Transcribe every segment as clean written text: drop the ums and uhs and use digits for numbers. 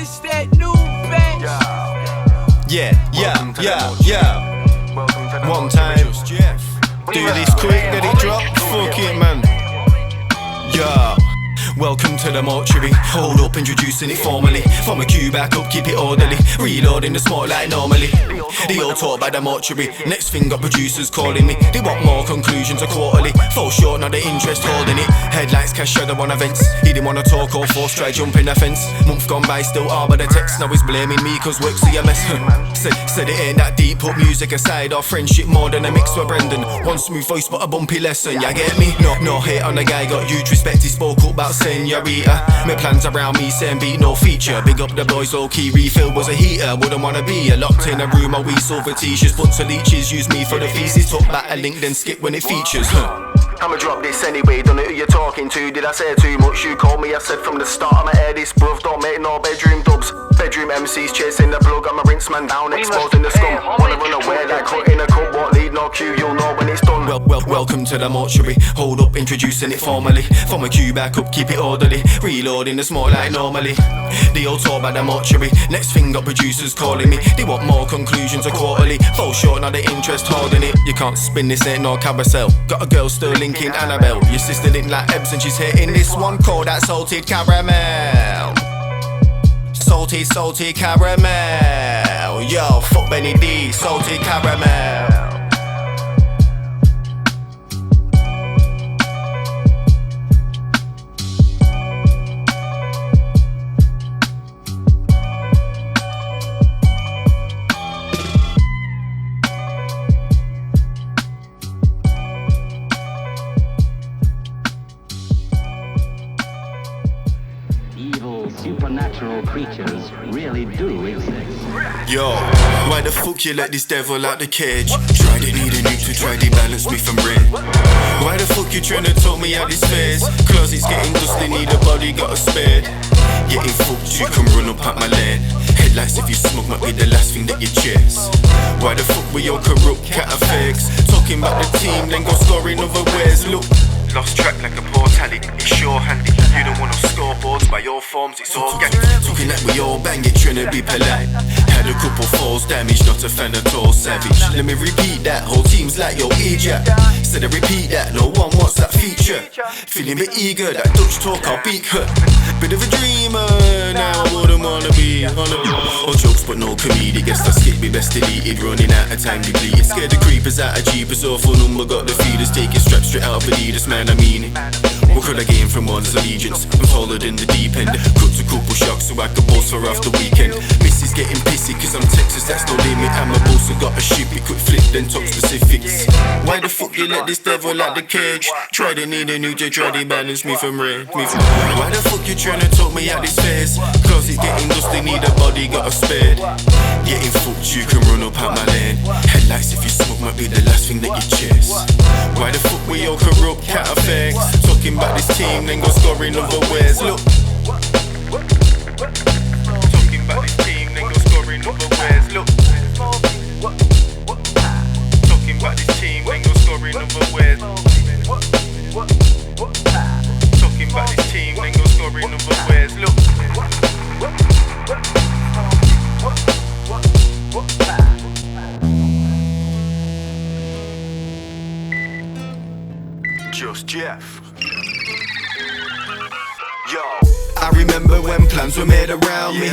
It's that new batch. Yeah. One time, do this quick, let it drop. Fuck it, man. Yeah. Welcome to the mortuary. Hold up, introducing it formally. From a queue back up, keep it orderly. Reloading the smart like normally. They all talk by the mortuary. Next thing got producers calling me. They want more conclusions a quarterly. Fall short, not the interest holding it. Headlights cash shadow on events. He didn't wanna talk or force, try jumping the fence. Month gone by, still arbor the text. Now he's blaming me cause work's a mess. Said it ain't that deep, put music aside. Our friendship more than a mix with Brendan. One smooth voice but a bumpy lesson, ya get me? No hate on the guy, got huge respect. He spoke up about senorita. My plans around me saying beat no feature. Big up the boys, low key refill was a heater. Wouldn't wanna be locked in a room or we silver t-shirts. Bunch of leeches use me for the thesis. Talk back a link then skip when it features. I'ma drop this anyway, don't know who you're talking to. Did I say too much? You called me, I said from the start I'ma air this, bruv. Don't make no bedroom dubs. Bedroom MCs chasing the plug. I'ma rinse man down, exposing the scum. Wanna run away like cutting a cup. Won't need no cue, you'll know when it's done. Welcome to the mortuary. Hold up, introducing it formally. From a queue back up, keep it orderly. Reloading the small like normally. They all talk by the mortuary. Next thing got producers calling me. They want more conclusions a quarterly. Fall short, not the interest holding it. You can't spin this, ain't no carousel. Got a girl still linking Annabelle. Your sister linked like Ebbs and she's hitting this one called that salted caramel. Salty caramel. Yo, fuck Benny D, salted caramel. Supernatural creatures really do exist. Yo, why the fuck you let this devil out the cage? Tried it, need a nuke to try to balance me from rain. Why the fuck you tryna talk me out this phase? Closet's getting dusty, need a body, got a spade. Getting fucked, you can run up at my lane. Headlights if you smoke might be the last thing that you chase. Why the fuck we all corrupt cat fakes? Talking about the team, then go scoring other ways. Look, lost track like a poor tally, it's sure handy. You don't want no scoreboards by your forms, it's organic. Talking like we all bang it, trying to be polite. Had a couple falls damage, not a fan at all, savage. Let me repeat that, whole team's like yo idiot. Said I repeat that, no one wants that feature. Feeling a bit eager, that Dutch talk I'll beat her. Bit of a dreamer, now I wouldn't wanna be all jokes but no comedy, guess that skip be best deleted. Running out of time depleted, scared the creepers out of Jeepers. Awful number, got the feeders taking straps straight out of Adidas, man I mean it. What could I gain from one's allegiance? I'm followed in the deep end. Cut a couple shocks so I could boast for after weekend. Missy's getting pissy cause I'm Texas, that's no limit. I'm a boss, I got a ship, it quick flip then talk specifics. Why the fuck you let this devil out the cage? Try to need a new J, try to balance me from rain. Why the fuck you tryna talk me out this phase? Closet getting dusty, need a body, got a spade. Getting fucked, you can run up at my lane. Headlights if you smoke might be the last thing that you chase. Why the fuck we all corrupt cat effects? Talking about this team, then go scoring other ways. Look, talking about this team, then go scoring other ways. Look, talking about this team, then go scoring other ways. Talking about this team, then go scoring other ways. Look. JustGeoff. Yo, I remember when plans were made around me.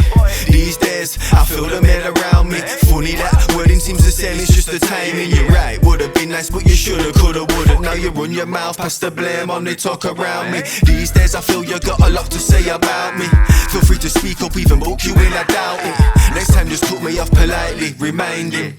These days, I feel they're made around me. Funny that wording seems the same, it's just the timing. You're right, would've been nice, but you shoulda, coulda, woulda. Now you run your mouth past the blame on the talk around me. These days, I feel you got a lot to say about me. Feel free to speak up, even book you in, I doubt it. Next time, just cut me off politely, reminding.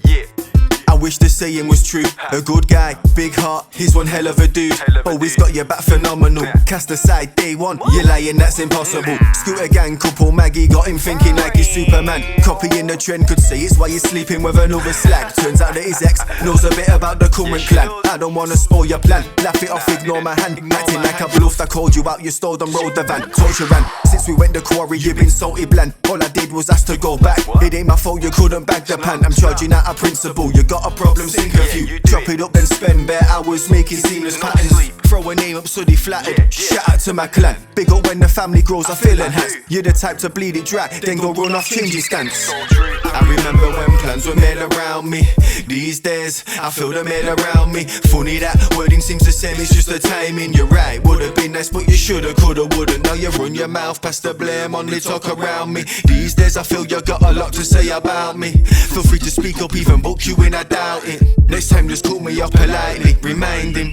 I wish the saying was true. A good guy, big heart, he's one hell of a dude. Always got your back, phenomenal. Cast aside day one, you're lying, that's impossible. Scooter gang couple, Maggie got him thinking like he's Superman. Copying the trend, could say it's why he's sleeping with another slag. Turns out that his ex knows a bit about the current clan. I don't wanna spoil your plan, laugh it off, ignore my hand. Acting like I bluffed, I called you out, you stole and rode the van. Told you ran, since we went to quarry, you've been salty bland. All I did was ask to go back. It ain't my fault you couldn't bag the pan. I'm charging out a principle, you got a problem, think of you. Drop it up then spend bare hours making seamless patterns. Throw a name up so they flattered. Shout out to my clan. Big up when the family grows, I feel enhanced. You're the type to bleed it dry, then go run off changing stance. I remember when plans were made around me. These days, I feel they're made around me. Funny that wording seems the same, it's just the timing. You're right, would've been nice, but you shoulda, coulda, wouldn't. Now you run your mouth past the blame on the talk around me. These days, I feel you got a lot to say about me. Feel free to speak up, even book you in, I doubt it. Next time, just call me up politely, remind him.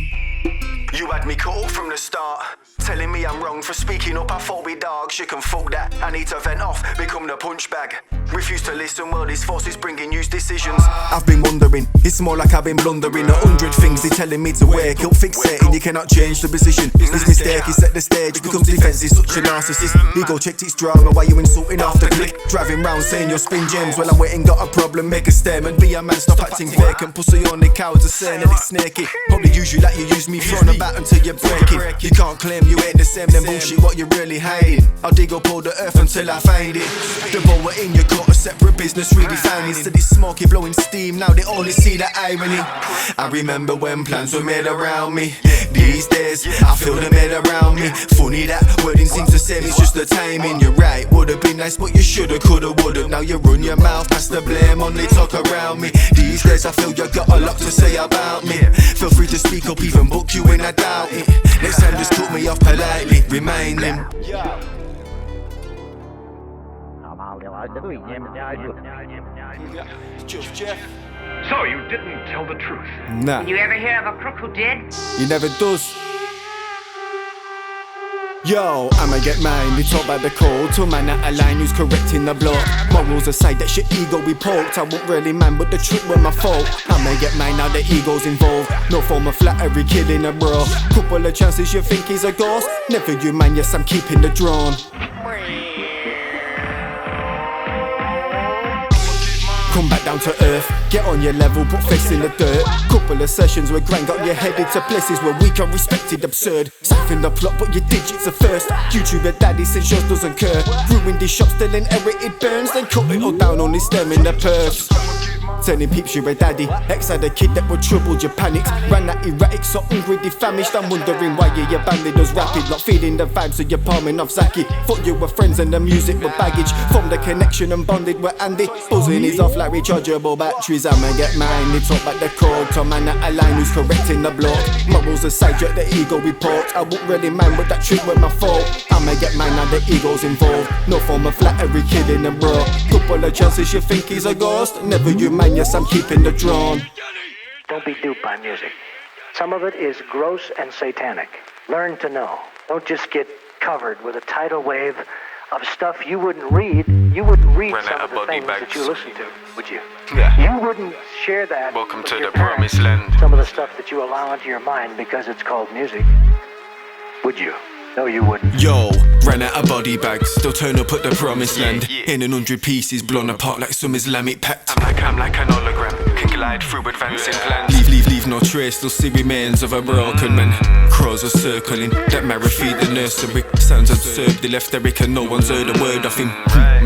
You had me cut up from the start, telling me I'm wrong for speaking up. I thought we dogs, you can fuck that. I need to vent off, become the punch bag. Refuse to listen, well these forces bringing used decisions. I've been wondering, it's more like I've been blundering. 100 things they're telling me to wake up, fixating. You cannot change the position. This mistake is set the stage, becomes defensive. Such a narcissist. Ego checked its drama, why you insulting after click? Driving round saying you're spin gems. Well I'm waiting, got a problem, make a statement. Be a man, stop acting vacant. Pussy on the cowards are saying that it's snaky. Probably use you like you use me, throwing about until you're breaking. You can't claim you ain't the same, then bullshit what you're really hiding. I'll dig up all the earth until I find it. The ball we're in, you got a separate business redefined. Instead it's Smokey blowing steam, now they only see the irony. I remember when plans were made around me. These days, I feel they're made around me. Funny that wording seems the same, it's just the timing. You're right, would've been nice, but you shoulda, coulda, wouldn't. Now you run your mouth past the blame on they talk around me. These days I feel you got a lot to say about me. Feel free to speak up, even book you in, I doubt it. Next time just cut me off politely, remind them. JustGeoff. So you didn't tell the truth? Nah, You ever hear of a crook who did? he never does. Yo, I'ma get mine, we talk about the code. To man at a line who's correcting the block. Morals aside, that shit ego we poked. I won't really mind, but the trick was my fault. I'ma get mine now the ego's involved. No form of flattery, killing a bro. Couple of chances you think he's a ghost. Never you mind, yes I'm keeping the drone. Come back down to earth, get on your level, put face in the dirt. Couple of sessions where grind got you headed to places where we can respected absurd. Sapping the plot, but your digits are first. YouTuber daddy since yours doesn't care. Ruined these shops, still inherited burns. Then cut it all down, only stemming the purse. Telling peeps you a daddy. Ex had a kid that was troubled, you panicked. Ran that erratic, so hungry, famished. I'm wondering why your bandit does rapid. Not feeling the vibes, so you're palming off Zaki. Thought you were friends and the music were baggage. Formed a connection and bonded with Andy. Buzzing is off like rechargeable batteries. I'ma get mine, they talk about the code. To man at a line who's correcting the block. Morals aside, jet the ego report. I won't really mind with that trick with my fault. I'ma get mine, now the ego's involved. No form of flattery, kidding and bro. Couple of chances you think he's a ghost. Never you mind, yes I'm keeping the drone. Don't be duped by music. Some of it is gross and satanic. Learn to know. Don't just get covered with a tidal wave of stuff you wouldn't read. You wouldn't read some of the things that you listen to, would you? Yeah. You wouldn't share that. Welcome with to your the parents, promised land. Some of the stuff that you allow into your mind because it's called music. Would you? No, you wouldn't. Yo, ran out of body bags, still turn up at the promised land. In 100 pieces, blown apart like some Islamic pact. I'm like an hologram, can glide through advancing plans. Leave no trace, still see remains of a broken man. Crows are circling, that marrow feed the nursery. Sounds absurd, they left Eric and no one's heard a word of him.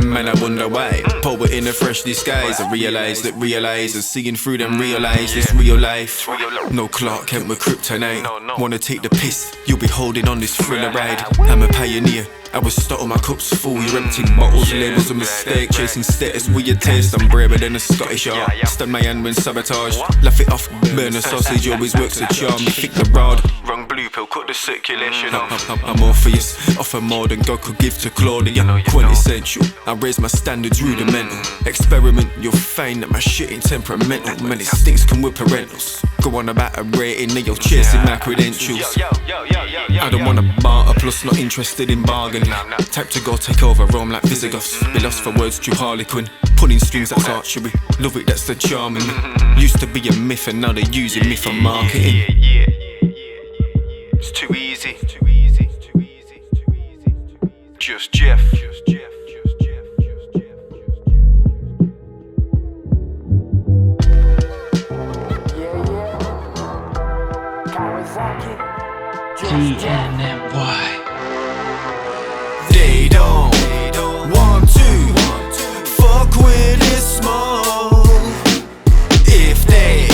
Man, I wonder why. Poet in a fresh disguise. I realise that realisers seeing through them realise this real life. No Clark Kent with kryptonite. Wanna take the piss, you'll be holding on this thriller ride. I'm a pioneer. I was stuck on my cups full, you're empty bottles, labels a mistake. Chasing status with your taste, I'm braver than a Scottish art. Stand my hand when sabotage, laugh it off, burn a sausage, always works a charm. You think the rod, Wrong blue pill, cut the circulation off. I'm Orpheus, offer more than God could give to Claudia. Quintessential, I raise my standards rudimental. Experiment, you'll find that my shit ain't temperamental. Man, it stinks, come with parentals. Go on about a rating, then you're chasing my credentials. I don't wanna barter, plus not interested in bargaining. Type to go take over Rome like Visigoths. Be lost for words, true Harlequin. Pulling strings, that's archery. Love it, that's the charm in me. Used to be a myth and now they're using me for marketing. It's too easy. JustGeoff. Kawa, Zaki. TNMY. They don't want to fuck with this smoke. If they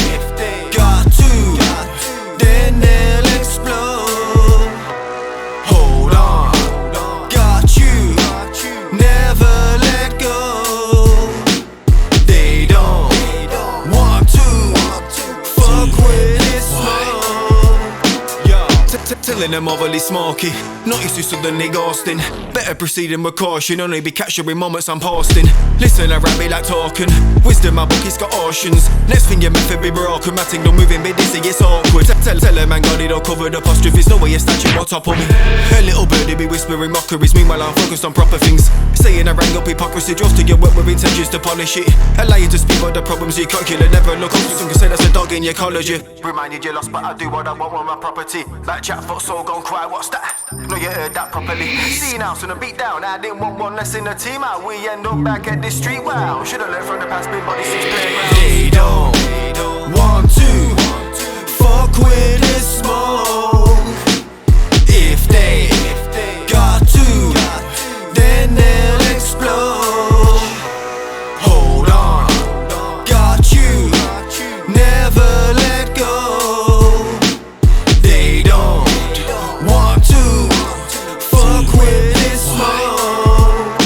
telling them overly Smokey. Not used to suddenly ghosting. Better proceeding with caution, only be capturing moments I'm posting. Listen, I rap me like talking. Wisdom, my book, it's got oceans. Next thing your method be broken, my thing don't moving, be dizzy, it's awkward. Tell a man got it all covered, apostrophes, no way you're snatching on top of me. A little birdie be whispering mockeries, meanwhile I'm focused on proper things. Saying I rang up hypocrisy, draws to your work with intentions to polish it. Allow you to speak about the problems you calculate, never look up to some can say that's a dog in your college. Reminded you lost, but I do what I want with my property. That chat foot soul gone quiet, what's that? No, you heard that properly. See now, so the beat down, I didn't want one less in the team. How we end up back at this street, wow. Should've learned from the past, big body since playground. They don't want to fuck with this smoke. If they got to, then they'll explode. Hold on, got you, never let go. They don't want to fuck with this smoke.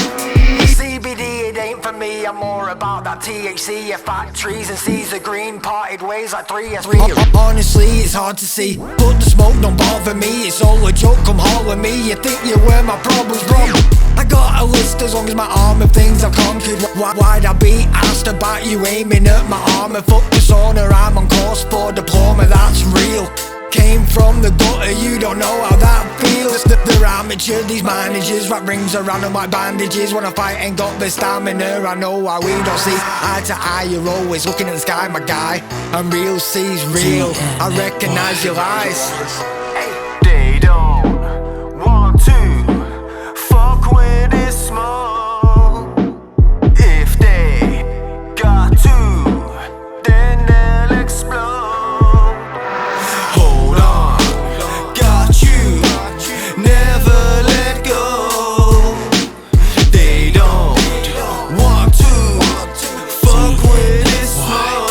CBD, it ain't for me, I'm more about that THC. Yeah, factories and seas are green, parted ways like 3S3. Honestly, it's hard to see, but the smoke don't bother me. It's all a joke, come holler me. You think you're where my problems from? I got a list as long as my arm of things I've conquered. Why'd I be asked about you aiming at my arm? And fuck persona, I'm on course for diploma, that's real. Came from the gutter, you don't know how that feels. They're amateur, these managers, wrap rings around them like bandages. When I fight ain't got the stamina, I know why we don't see eye to eye. You're always looking at the sky, my guy, and real sees real. I recognize your lies. They don't want to fuck with this smoke. If they got to, then they'll explode. Hold on, got you, never let go. They don't want to fuck with this smoke.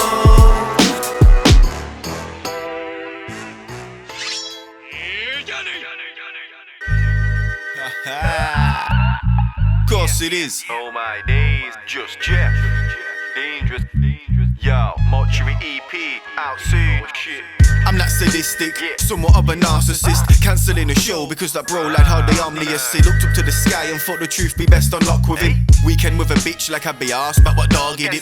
Course it is. Oh my days, just Jeff. Dangerous. Yo, Mortuary EP, out soon. Shit. I'm not sadistic, somewhat of a narcissist. Cancelling a show because that bro lied hardly omnious. He looked up to the sky and thought the truth be best unlocked with him. Weekend with a bitch like I'd be asked about what dog he did.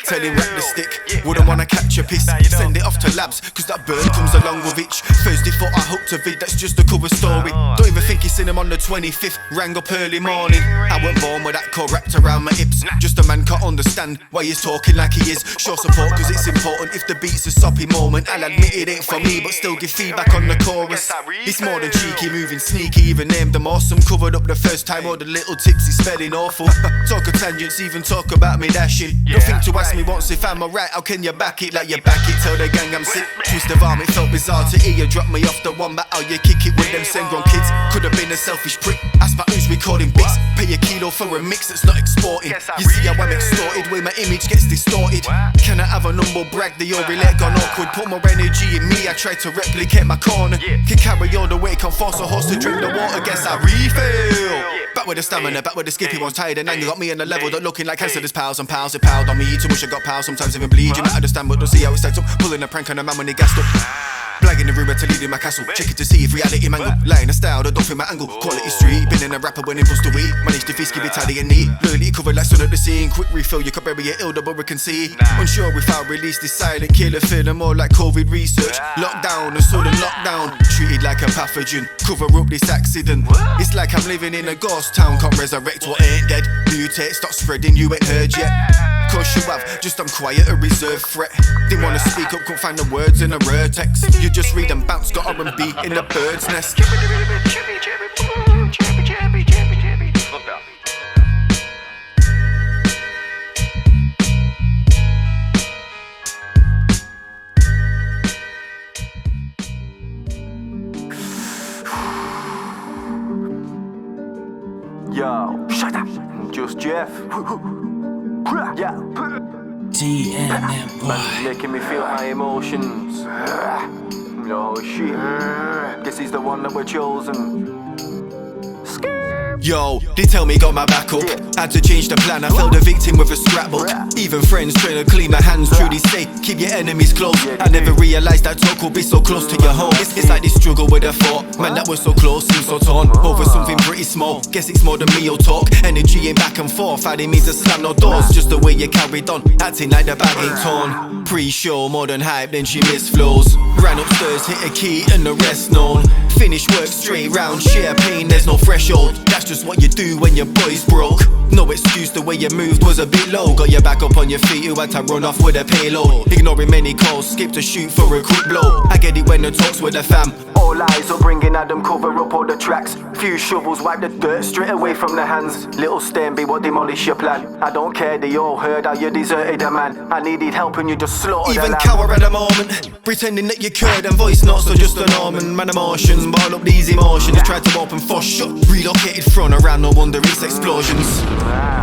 Tell him wrap the stick, wouldn't wanna catch a piss. Send it off to labs, cause that burn comes along with itch. Thursday thought I hooked a vid, that's just a cover story. Don't even think he's seen him on the 25th, rang up early morning. I weren't born with that core wrapped around my hips. Just a man can't understand why he's talking like he is. Show support cause it's important. If the beat's a soppy moment, I'll admit it ain't for me, but still give feedback on the chorus. It's more than cheeky, moving sneaky, even named them awesome. Covered up the first time, all the little tipsy spelling awful. Talk of tangents, even talk about me dashing. Don't think to ask me once if I'm alright, how can you back it like you back it? Tell the gang I'm sick. Twist of arm, it felt bizarre to hear you drop me off the one, but how you kick it with them send-grown kids. Could have been a selfish prick, ask about who's recording bits. Pay a kilo for a mix that's not exporting. You see how I'm extorted, where my image gets distorted. Can I have a number brag, the Ori leg gone awkward. Put more energy in me, I try to replicate my corner. Can carry all the weight, can't force a horse to drink the water, guess I refill. Back with the stamina, back with the skippy one's tired. And now you got me on the level that looking like cancer. There's piles and piles, it piled on me. Too much I got piles, sometimes even bleed. You might understand, but don't see how it stacks up. Pulling a prank on a man when he gassed up. Blagging the rumor to lead in my castle. Check it to see if reality mangle. Lying a style that don't fit my angle. Quality street, been in a rapper when impulse to eat. Managed to feast, keep it tidy and neat. Loyalty covered like sun at the scene. Quick refill, you can bury it ill, the we can see. Unsure if I'll release this silent killer, feeling more like COVID research. Lockdown, a sudden lockdown. Treated like a pathogen. Cover up this accident. It's like I'm living in a ghost town. Can't resurrect what ain't dead. Mutate, stop spreading, you ain't heard yet. Cause you have, just I'm quiet, a reserved threat. Didn't wanna speak up, couldn't find the words in a rare text. You just read and bounce, got R&B in the bird's nest. Yo, shut up, just Jeff. Yeah. Man, making me feel my emotions. Oh shit. Guess he's the one that we're chosen. Skip. Yo, they tell me got my back up. Had to change the plan, I fell the victim with a scrapbook. Even friends trying to clean my hands, truly say, keep your enemies close. I never realised that talk would be so close to your home. It's like this struggle with a thought. Man, that was so close, seems so torn. Over something pretty small, guess it's more than meal talk. Energy ain't back and forth, I didn't mean to slam no doors. Just the way you carried on, acting like the bag ain't torn. Pre-show, more than hype, then she missed flows. Ran upstairs, hit a key and the rest known. Finish work straight round, share pain, there's no threshold. That's just what you do when your boy's broke. No excuse, the way you moved was a bit low. Got your back up on your feet, you had to run off with a payload. Ignoring many calls, skip to shoot for a quick blow. I get it when the talks with the fam. All eyes upbringing Adam, cover up all the tracks. Few shovels wipe the dirt straight away from the hands. Little stain be what demolish your plan. I don't care, they all heard how you deserted a man. I needed help and you just slaughtered even a lamb. Kawa at the moment, pretending that you could and voice not so just a Norman. Man emotions, ball up these emotions. Tried to open for shut, relocated front around, no wonder it's explosions.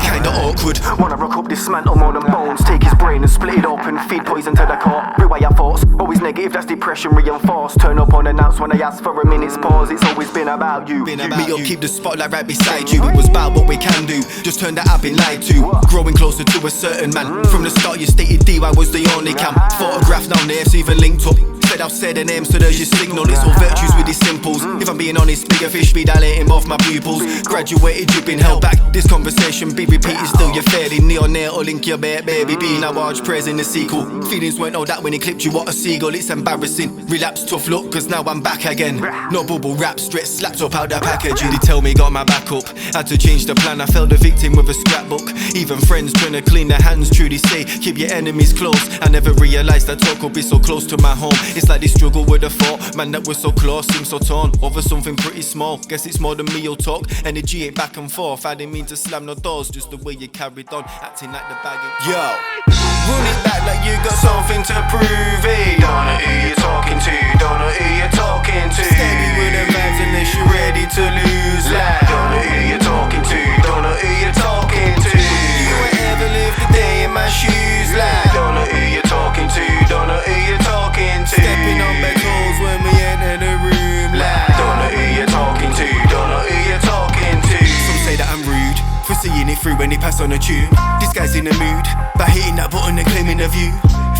Kinda awkward. Wanna rock up, dismantle more than bones. Take his brain and split it open, feed poison to the core. Rewire thoughts, always negative, that's depression reinforced. Turn up unannounced when I ask for a minute's pause. It's always been about you. Me up, keep the spotlight right beside you. It was about what we can do, just turned out I've been lied to. Growing closer to a certain man. From the start you stated DY was the only cam. Photograph now names even linked up. Said I've said the name so there's your signal. It's all virtues with these simples. If I'm being honest, bigger fish be dilating both my pupils. Graduated, you've been held back. This conversation be repeated still. You're fairly neonatal, link your baby B. Now watch praise in the sequel. Feelings weren't all that when he clipped you, what a seagull. It's embarrassing, relapse tough luck, cause now I'm back again. No bubble wrap, straight slapped up out the package. They tell me got my back up. Had to change the plan, I fell the victim with a scrapbook. Even friends trying to clean their hands, truly say, keep your enemies close. I never realised that talk would be so close to my home. It's like this struggle with a thought, man that was so close, seems so torn. Over something pretty small, guess it's more than meal talk. Energy ain't back and forth, I didn't mean to slam no doors. Just the way you carried on, acting like the bag ain't. Yo, run it back like you got something to prove it. Don't know who you're talking to, don't know who you're talking to. Steady with the vibes unless you're ready to lose. Like, don't know who you're talking to, don't know who you're talking to. You ain't ever lived a day in my shoes. Like, don't know who you're talking to, don't know who you're talking to. Stepping on back holes when we enter the room. Like, don't know who you're talking to, don't know who you're talking to. Some say that I'm rude for seeing it through when they pass on a tune. This guy's in the mood by hitting that button and claiming a view.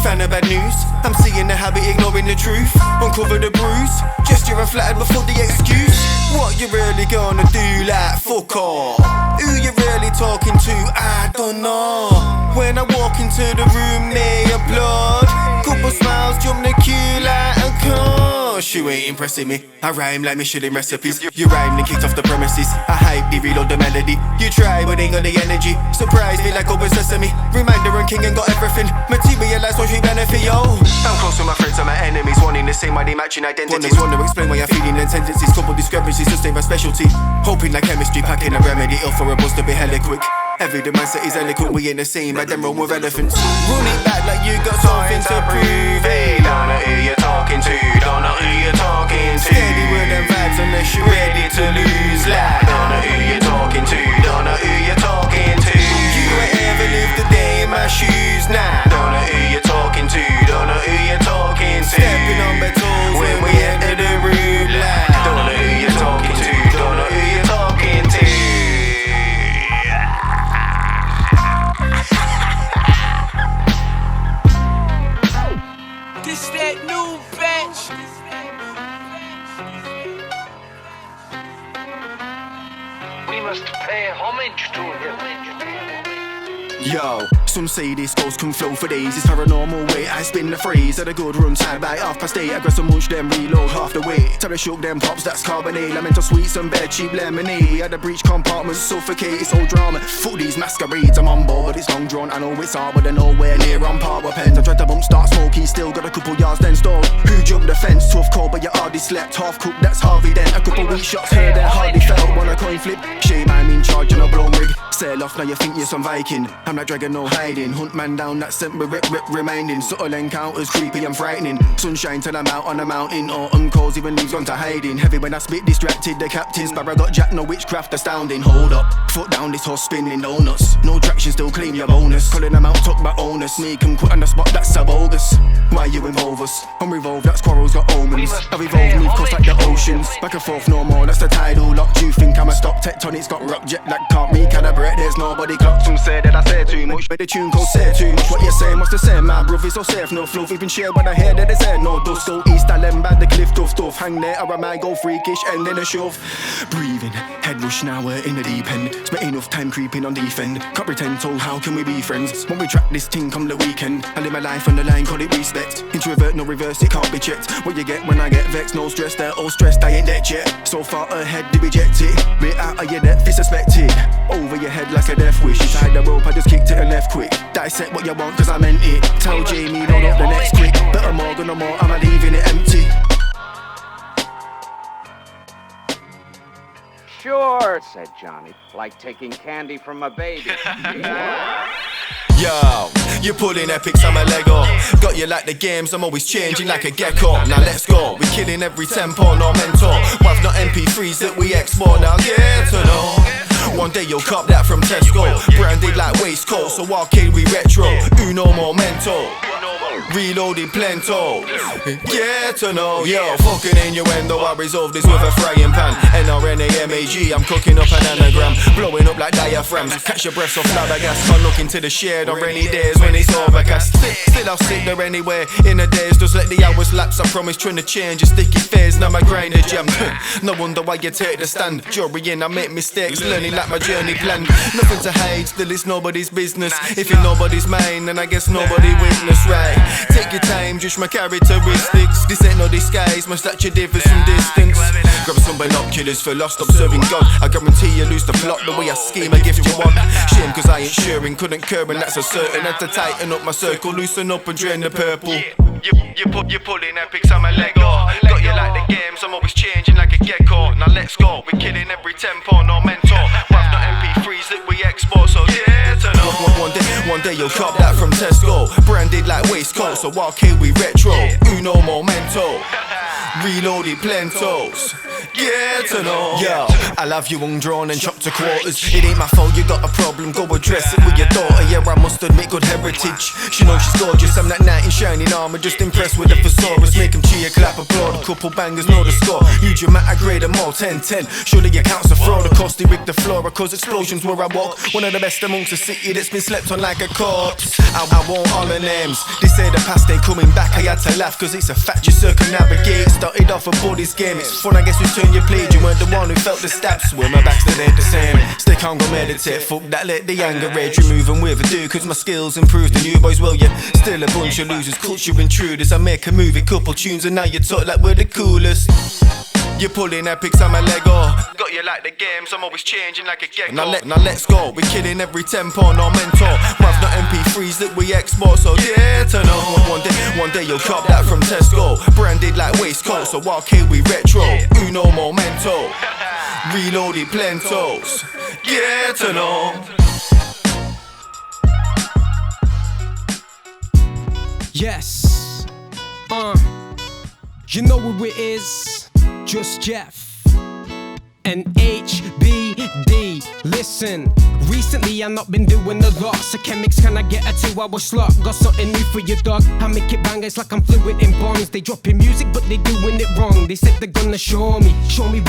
Fan of bad news, I'm seeing the habit, ignoring the truth. Uncover the bruise, gesture and flattered before the excuse. What you really gonna do, like fuck off? Who you really talking to, I don't know. When I walk into the room, they applaud. Couple smiles, jump the queue like a car. You ain't impressing me, I rhyme like Michelin recipes. You rhyme and kicked off the premises. I hype, they reload the melody. You try but ain't got the energy. Surprise me like open sesame. Reminder and king and got everything. Materialize what you benefit, yo. I'm close with my friends and my enemies, wanting the same, why they matching identities. Wanna explain why I'm feeling in sentences. Couple discrepancies, sustain my specialty. Hoping like chemistry, packing a remedy. Ill for a buzz to be hella quick. Evident mindset is eloquent, we ain't the same, like them wrong with elephants. Run it back like you got something to prove it. Don't know who you're talking to, don't know who you're talking to. Steady with them vibes unless you're ready to lose. Like, don't know who you're talking to, don't know who you're talking to. You ain't ever lived a day in my shoes, nah. Don't know who you're talking to, don't know who you're talking to. Stepping on my toes when we enter the room. Like, don't know who you're talking to, don't know who you're talking to. This that new batch. We must pay homage to him. yo, some say this ghost can flow for days. It's paranormal way, I spin the phrase. At a good run time by 8:30. I grab some munch, then reload half the way. Tell the shook them pops, that's carbonate. I'm into sweets and bed, cheap lemonade. We had a breach compartment, suffocate, it's all drama. Fuck these masquerades, I'm on board, but it's long drawn. I know it's hard, but they're nowhere near on par with pens. I tried to bump start Smokey, still got a couple yards then stalled. Who jumped the fence, tough call, but you hardly slept. Half cooked, that's Harvey then. A couple weak shots, heard that hardly felt. Want a coin flip, shame I'm in charge and a blown rig. Sail off, now you think you're some Viking. I'm not dragging no hiding. Hunt man down, that sent me reminding. Subtle encounters, creepy and frightening. Sunshine till I'm out on the mountain. Autumn calls, even leaves gone to hiding. Heavy when I spit, distracted the captain. Sparrow got jack, no witchcraft astounding. Hold up, foot down, this horse spinning donuts. No traction, still clean your bonus. Calling them out, took my onus. Sneak and quit on the spot, that's so bogus. Why you involve us? On revolve, that's quarrels got omens. I've evolved, move coast like the oceans. Back and forth, no more, that's the tidal lock. Do you think I'ma stop? Tectonics got rock jet like can't recalibrate. There's nobody clock. Some say that I say too much, but the tune called say too much. What you saying, what's the same? My brother's so safe, no fluff. Even share when I hear that there's air, no dust. Go east, I lend by the cliff, tough. Hang there, or I might go freakish and then a shove. Breathing, head rush now, we're in the deep end. Spent enough time creeping on defend. Can't pretend, so how can we be friends? When we track this thing come the weekend, I live my life on the line, call it respect. Introvert, no reverse, it can't be checked. What you get when I get vexed, no stress, they're all stressed, I ain't dead yet. So far ahead, they reject it. Bit out of your depth, it's suspected. Over your head like a death wish. You tied the rope, I just kicked it and left quick. Dissect what you want, cause I meant it. Tell Jamie, load up the next quick. Better more, gonna more, I'm leaving it empty. Sure, said Johnny, like taking candy from a baby. Yo, you're pulling epics, I'm a Lego. Got you like the games, I'm always changing like a gecko. Now let's go, we're killing every tempo, no mentor. Why've not MP3s that we export, now get to know. One day you'll cop that from Tesco. Branded like waistcoat, so arcade we retro. Uno momento, reloaded plento. Get to know, yo, fucking innuendo. I resolve this with a frying pan. NRNAMAG, I'm cooking up an anagram. Blowing up like diaphragms. Catch your breath off flabbergasted. Can't look into the shed on rainy days when it's overcast. Still I'll sit there anyway in the days. Just let the hours lapse. I promise trying to change your sticky phase. Now my grinder jam. No wonder why you take the stand. Jury in, I make mistakes. Learning like my journey planned. Nothing to hide, still it's nobody's business. If you're nobody's mine, then I guess nobody witness, right? Take your time, judge my characteristics. This ain't no disguise, my stature differs from distance. Grab some binoculars for lost observing God. I guarantee you lose the plot the way I scheme a gift you want. Shame cause I ain't sure and couldn't curb and that's a certain. Had to tighten up my circle, loosen up and drain the purple. You're pulling epics, I'm a Lego. Got you like the games, I'm always changing like a gecko. Now let's go, we're killing every tempo, no mentor. Why've not MP3s that we export, so yeah to know. One day you'll cop that from Tesco. Branded like waistcoat, so arcade we retro. Uno momento, reloaded plentos. Get to know. Yo, I love you undrawn and chopped to quarters. It ain't my fault you got a problem, go address it with your daughter. Yeah, I must admit good heritage. She knows she's gorgeous, I'm that knight in shining armor. Just impressed with the thesaurus. Make them cheer, clap, applaud. A couple bangers know the score. You dramatic grade them all 10-10. Surely your counts a fraud. Of course they rig the floor, cause explosions where I walk. One of the best amongst the city that's been slept on like a corpse. I won't holler names. They say the past ain't coming back. I had to laugh cause it's a fact you circumnavigate. Started off a buddy's game. It's fun, I guess we turn you played. You weren't the one who felt the stabs. Swear my back's still ain't the same. Stick on, go meditate. Fuck that, let the anger rage. Remove and with a do cause my skills improve. The new boys, well, you're still a bunch of losers. Culture intruders. I make a movie, couple tunes and now you talk like we're the coolest. You're pulling epics, I'm a Lego. Got you like the games, I'm always changing like a gecko. Now let's go, we're killing every tempo, no mentor. Why've not MP3s that we export, so yeah to know. One day you'll cop that from Tesco. Branded like waistcoat, so arcade we retro. Uno momento, reloaded plentos. Yeah to know. Yes, you know who it is. JustGeoff and HBD. Listen, recently I've not been doing a lot. So chemics, can I get a 2-hour slot? Got something new for your dog. I make it bang, it's like I'm fluent in bonds. They dropping music but they doing it wrong. They said they're gonna show me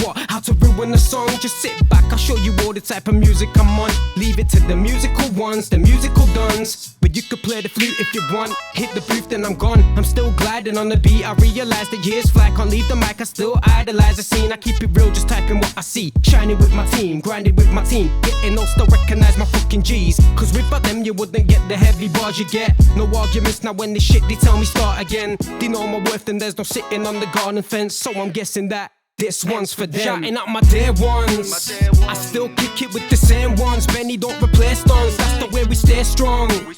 what, how to ruin a song. Just sit back, I'll show you all the type of music I'm on. Leave it to the musical ones, the musical duns. But you could play the flute if you want. Hit the booth, then I'm gone. I'm still gliding on the beat. I realize that years fly, can't leave the mic. I still idolize the scene. I keep it real, just typing what I see. Shining with my team, grinding with my team. Getting old, still recognize my fucking G's. Cause without them you wouldn't get the heavy bars you get. No arguments now when this shit they tell me start again. They know my worth and there's no sitting on the garden fence. So I'm guessing that this one's for them. Shouting out my dear ones. I still kick it with the same ones. Benny don't replace stones. That's the way we stay strong. We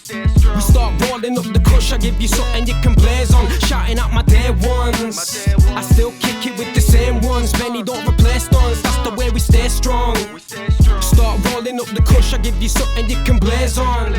start rolling up the kush. I give you something you can blaze on. Shouting out my dear ones. I still kick it with the same ones. Benny don't replace stones. That's the way we stay strong. Start rolling up the kush, I give you something you can blaze on.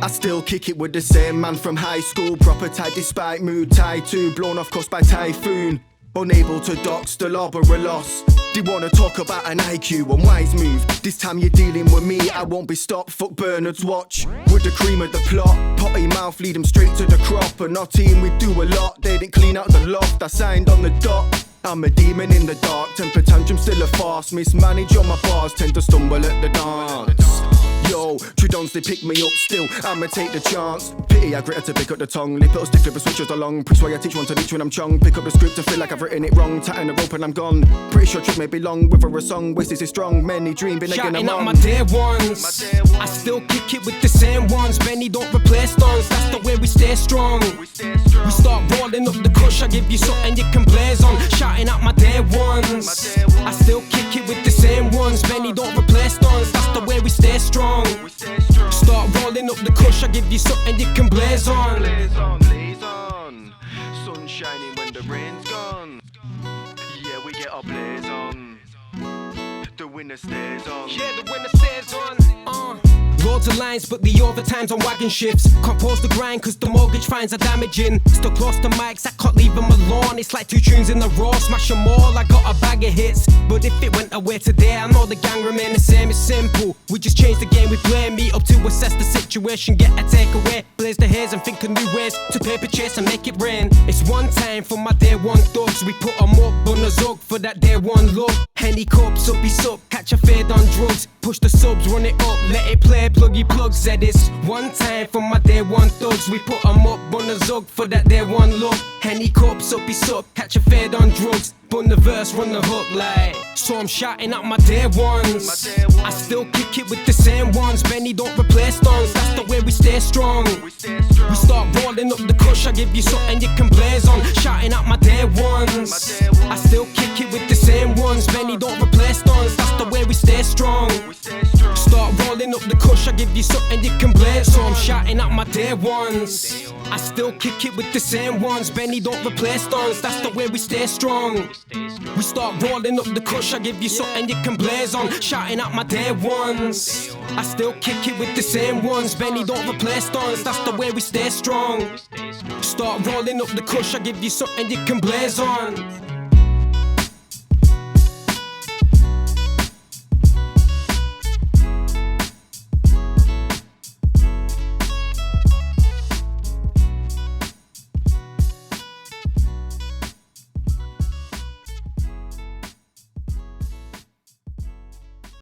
I still kick it with the same man from high school. Proper tight despite mood tied to. Blown off course by typhoon. Unable to dock, still arbor a loss. They wanna talk about an IQ and wise move. This time you're dealing with me, I won't be stopped. Fuck Bernard's watch. With the cream of the plot. Potty mouth, lead them straight to the crop. And our team, we do a lot. They didn't clean out the loft, I signed on the dot. I'm a demon in the dark, temper tantrum still a farce. Mismanage on my bars, tend to stumble at the dance. Yo, Trudons, they pick me up still, I'ma take the chance. Pity I gritted to pick up the tongue. Lip little stick flipper switches along. Preach why I teach one to teach when I'm chung. Pick up the script to feel like I've written it wrong. Tighten the rope and I'm gone. Pretty sure trick may be long. Whether a song, waste is strong. Many dream, been again shouting among out my dear ones. I still kick it with the same ones. Benny don't replace stones, that's the way we stay strong. We start rolling up the kush, I give you something you can blaze on. Shouting out my dear ones. I still kick it with the same ones. Benny don't replace stones, that's the way we stay strong. Start rolling up the kush, I give you something you can blaze on. Blaze on, blaze on. Sun shining when the rain's gone. Yeah, we get our blaze on. The winner stays on. Yeah, the winner stays on. Loads of lines, but the overtime's on wagon shifts. Can't pause the grind, cause the mortgage fines are damaging. Still close to mics, I can't leave them alone. It's like 2 tunes in a row, smash them all, I got a bag of hits. But if it went away today, I know the gang remain the same, it's simple. We just change the game we play, meet up to assess the situation, get a takeaway. Blaze the haze and think of new ways to paper chase and make it rain. It's one time for my day one thugs, we put them up on a zug for that day one love. Henny cups, uppy sup, catch a fade on drugs. Push the subs, run it up, let it play, pluggy plug. Said it's one time for my day one thugs, we put them up on a zug for that day one look. Henny cups, uppy sup, catch a fade on drugs. Bun the verse, run the hook like. So I'm shouting out my day ones. I still kick it with the same ones. Benny don't replace stones, that's the way we stay strong. We start rolling up the kush, I give you something you can blaze on. Shouting out my day ones. I still kick it with the same ones. Benny don't replace stones, that's the way we stay strong. Start rolling up the kush, I give you something you can blaze. So I'm shouting out my day ones. I still kick it with the same ones. Benny don't replace stones, that's the way we stay strong. We start rolling up the kush, I give you something you can blaze on. Shouting out my day ones. I still kick it with the same ones. Benny don't replace stones, that's the way we stay strong. Start rolling up the kush, I give you something you can blaze on.